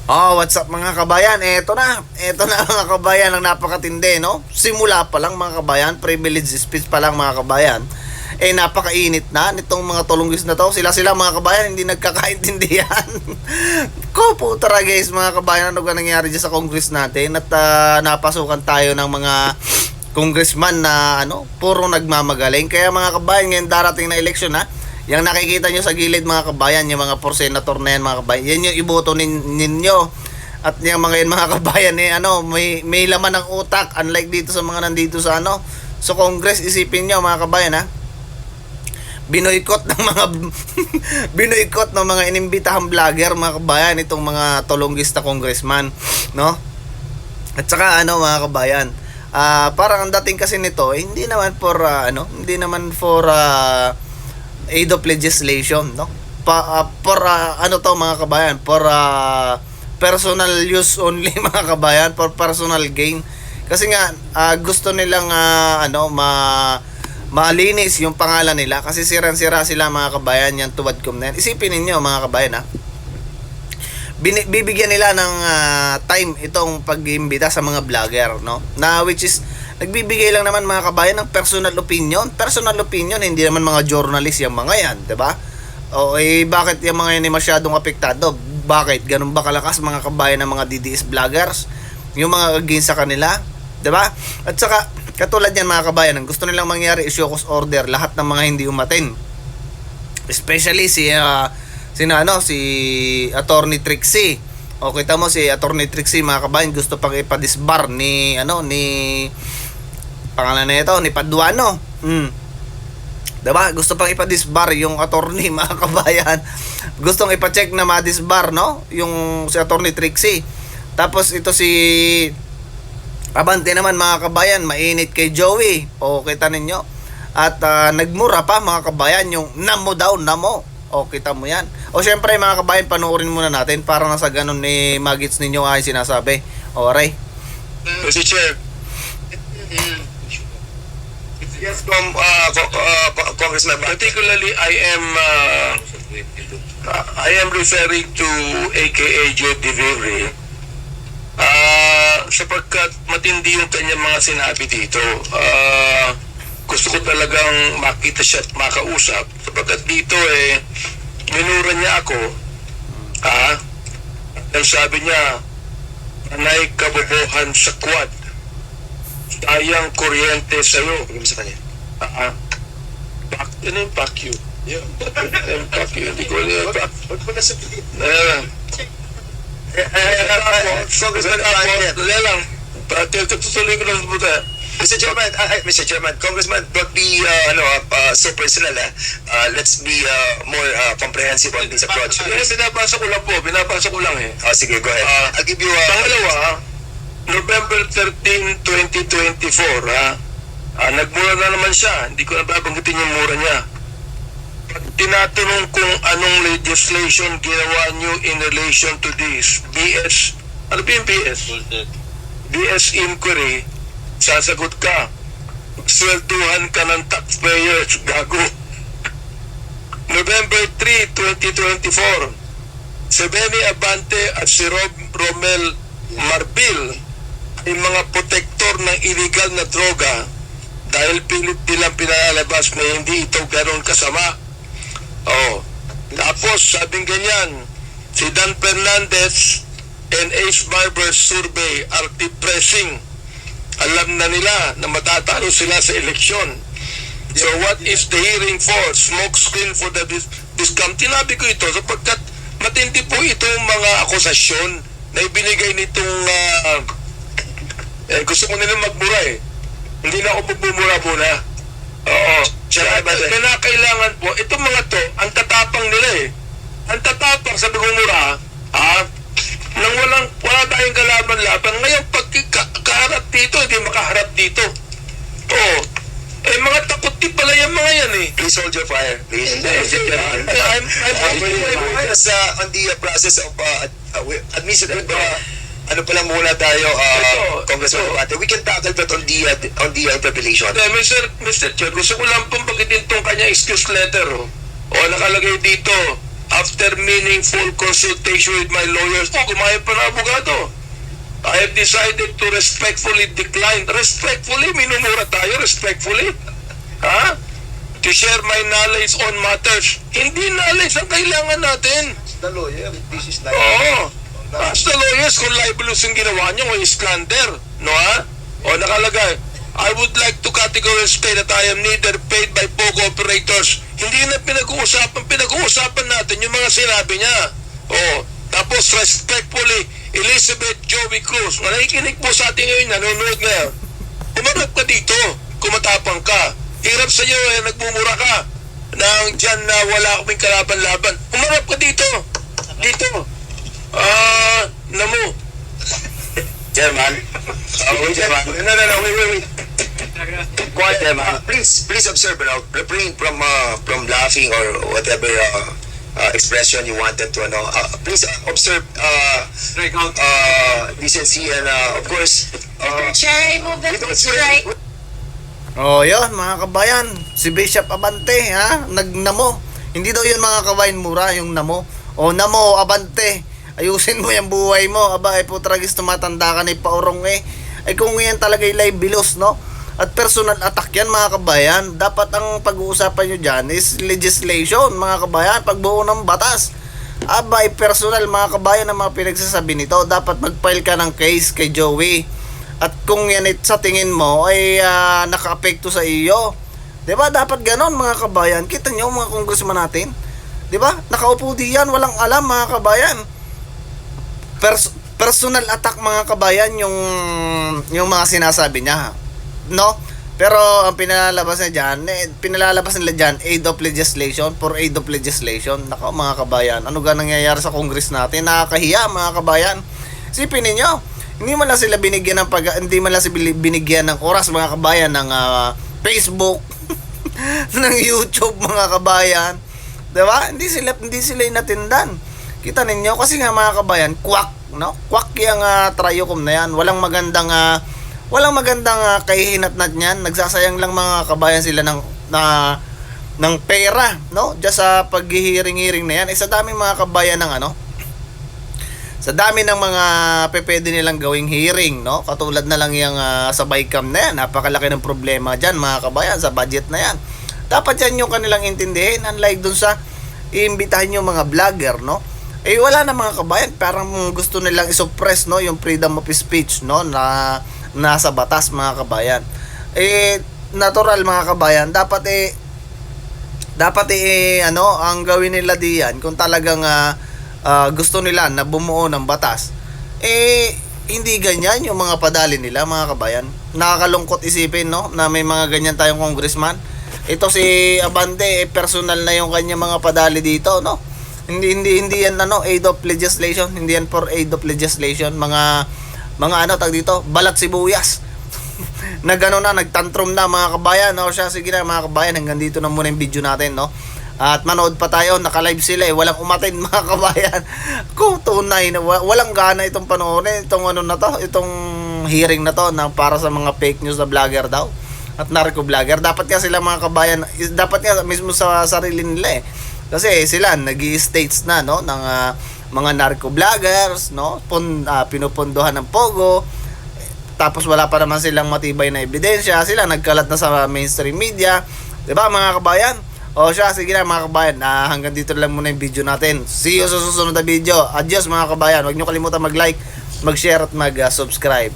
Oh, what's up mga kabayan? Eto na mga kabayan ang napakatindi, no? Simula pa lang mga kabayan, privilege speech pa lang mga kabayan. Napakainit na nitong mga tulunggis na to. Sila mga kabayan hindi nagkakaintindihan. Ko po tara guys mga kabayan, ano ba nangyari dyan sa Congress natin? At napasukan tayo ng mga congressman na puro nagmamagaling. Kaya mga kabayan, ngayon darating na eleksyon na. Yang nakikita nyo sa gilid mga kabayan, yung mga for senator na yan mga kabayan, yan yung iboto ninyo. At yung mga yan mga kabayan, may laman ng utak. Unlike dito sa mga nandito sa sa Congress, isipin nyo mga kabayan binoykot ng mga binoykot ng mga inimbitahang vlogger mga kabayan, itong mga tulunggista congressman, no? At saka mga kabayan, parang ang dating kasi nito, hindi naman for aid of legislation, no? For to mga kabayan, for personal use only mga kabayan, for personal gain. Kasi nga gusto nilang malinis yung pangalan nila kasi sirang-sira sila mga kabayan yan tuwadcom na yan. Isipin niyo mga kabayan bibigyan nila ng time itong pag-iimbita sa mga vlogger, no? Na which is nagbibigay lang naman mga kabayan ng personal opinion. Personal opinion, hindi naman mga journalist yung mga yan, 'di ba? O bakit yung mga yan masyadong apektado? Bakit ganun ba kalakas mga kabayan ng mga DDS vloggers? Yung mga against sa kanila, 'di ba? At saka katulad yan mga kabayan, ang gusto nilang mangyari is show cause order lahat ng mga hindi umatin. Especially si Attorney Trixie. O kita mo si Attorney Trixie mga kabayan, gusto pang ipadisbar ni pangalan na ito, ni Paduano. Diba? Gusto pang ipadisbar yung attorney mga kabayan. Gustong ipa-check na madisbar, no? Yung si Attorney Trixie. Tapos ito si Abante naman mga kabayan, mainit kay Joey. O kita ninyo. At nagmura pa mga kabayan yung namo daw, namo. O kita mo yan. O syempre mga kabayan, panoorin muna natin para nasa ganun ni magits ninyo ay sinasabi. O aray. Mr. Chair. Yes, Congressman. Particularly, I am referring to AKA Joe Diviri. Sapagkat matindi yung kanyang mga sinabi dito. Gusto ko talagang makita siya at makausap. Sapagkat dito minura niya ako. Ang sabi niya, nanay kabobohan sa quad. Sayang kuryente sa'yo. Pagkakita sa kanya. Ano yung pack you? Yeah. Pack you. Hindi ko alam yung pack. Huwag mo na sabihin. Tutuloy ko lang sa buta. Mr. Chairman, Congressman, don't be so personal. Let's be more comprehensive on this approach. Binabasa ko lang eh. Sige, go ahead. I'll give you Pangalawa, November 13, 2024, nagmura na naman siya. Hindi ko na babanggitin yung mura niya. Pag tinatanong kung anong legislation ginawa niyo in relation to this BS, ano ba yung BS? BS inquiry, sasagot ka. Swelduhan ka ng taxpayers, gago. November 3, 2024, si Benny Abante at si Romel Marbil ay mga protektor ng illegal na droga dahil pilit nilang pinalalabas na hindi ito ganoon kasama. Tapos sabing ganyan, si Dan Fernandez and Ace Barber's survey are depressing. Alam na nila na matatalo sila sa eleksyon. So what is the hearing for? Smoke screen for the discount. Tinabi ko ito sapagkat matindi po itong mga akusasyon na ibinigay nitong gusto ko nilang magmura Hindi na ako bumura muna. Oo. Kailangan po, itong mga to, ang tatapang nila Ang tatapang sa pagmumura, nang wala tayong kalaban-laban. Ngayon, pag kaharap dito, hindi makaharap dito. Oo. Mga takot din pala yung mga yan Please hold your fire, please. I'm on the process of administrative, ano pa lang muna tayo, Congressman Abante. We can tackle that on the interpellation. Mr. Chair, gusto ko lang pong bagitin tong kanya excuse letter. O nakalagay dito, after meaningful consultation with my lawyers, kumayag pa na abogado. I have decided to respectfully decline. Respectfully? Minumura tayo, respectfully? Ha? To share my knowledge on matters. Hindi knowledge ang kailangan natin. The lawyer, this is like... Oo. As the lawyers, kung libelous yung ginawa nyo, o slander, no ha? O nakalagay, I would like to categorically state that I am neither paid by POGO operators. Hindi na pinag-uusapan natin yung mga sinabi niya. O, tapos respectfully, Elizabeth Joey Cruz, nakikinig po sa atin ngayon, nanonood ngayon. Umarap ka dito, kumatapang ka. Hirap sa iyo, nagmumura ka. Nang dyan na wala kaming kalaban-laban. Umarap ka dito. Dito. Namo. Chairman. Wait, Chairman. No, wait. Quiet, Chairman. Please observe, refrain from laughing or whatever expression you wanted to, please observe decency and, of course, Chair, I move that we strike. Oh, yun mga kabayan, si Bishop Abante, ha? Nagnamo. Hindi daw yun mga kabayan mura, yung namo. O namo, Abante, ayusin mo yung buhay mo. Aba, putragis tumatanda ka na ipaurong Ay kung yan talaga yung libelous, no? At personal attack yan mga kabayan. Dapat ang pag-uusapan nyo dyan is legislation mga kabayan, pagbuo ng batas. Aba, personal mga kabayan ang mga pinagsasabi nito. Dapat mag-file ka ng case kay Joey. At kung yan sa tingin mo ay naka-apekto sa iyo, 'di ba? Dapat ganon mga kabayan. Kita niyo mga congressman natin, 'di ba? Nakaupo diyan, walang alam mga kabayan. Personal attack mga kabayan yung mga sinasabi niya, no? Pero ang pinalalabas nila diyan, aid of legislation for aid of legislation. Nako mga kabayan, ano ga nangyayari sa Congress natin? Nakakahiya mga kabayan. Isipin niyo, hindi man lang sila binigyan ng oras mga kabayan ng Facebook, ng YouTube mga kabayan. 'Di ba? Hindi sila inatindan. Kita ninyo kasi nga mga kabayan, quack, no? Quack yang Triocom na yan. Walang magandang kahihinatnat niyan. Nagsasayang lang mga kabayan sila ng pera, no? Just sa paghihiring-hiring na yan. Sa dami mga kabayan ng sa dami ng mga pwede nilang gawing hearing, no? Katulad na lang yung sa BICAM na yan. Napakalaki ng problema dyan, mga kabayan, sa budget na yan. Dapat yan yung kanilang intindihin. Unlike dun sa iimbitahan yung mga vlogger, no? Wala na mga kabayan. Parang gusto nilang isuppress, no? Yung freedom of speech, no? Na nasa batas, mga kabayan. Natural, mga kabayan. Dapat ang gawin nila diyan, kung talagang gusto nila na bumuo ng batas, hindi ganyan yung mga padali nila mga kabayan. Nakakalungkot isipin, no, na may mga ganyan tayong congressman. Ito si Abante, personal na yung kanya mga padali dito, no? Hindi yan aid of legislation, hindi yan for aid of legislation, mga tag dito, balat sibuyas. Na gano'n na, nagtantrum na mga kabayan, no? Sige na mga kabayan, hanggang dito na muna yung video natin, no? At manood pa tayo, naka-live sila walang umatin mga kabayan. Kung tunay na walang gana itong panoorin, itong itong hearing na to na para sa mga fake news na vlogger daw at narco vlogger. Dapat nga sila mga kabayan, dapat nga mismo sa sarili nila kasi sila nag-i-states na, no, ng mga narco vloggers, no, pinupunduhan ng pogo. Tapos wala pa naman silang matibay na ebidensya, sila nagkalat na sa mainstream media, 'di ba mga kabayan? Sige na mga kabayan, hanggang dito lang muna yung video natin. See you sa susunod na video. Adios mga kabayan. Huwag nyo kalimutan mag-like, mag-share at mag-subscribe.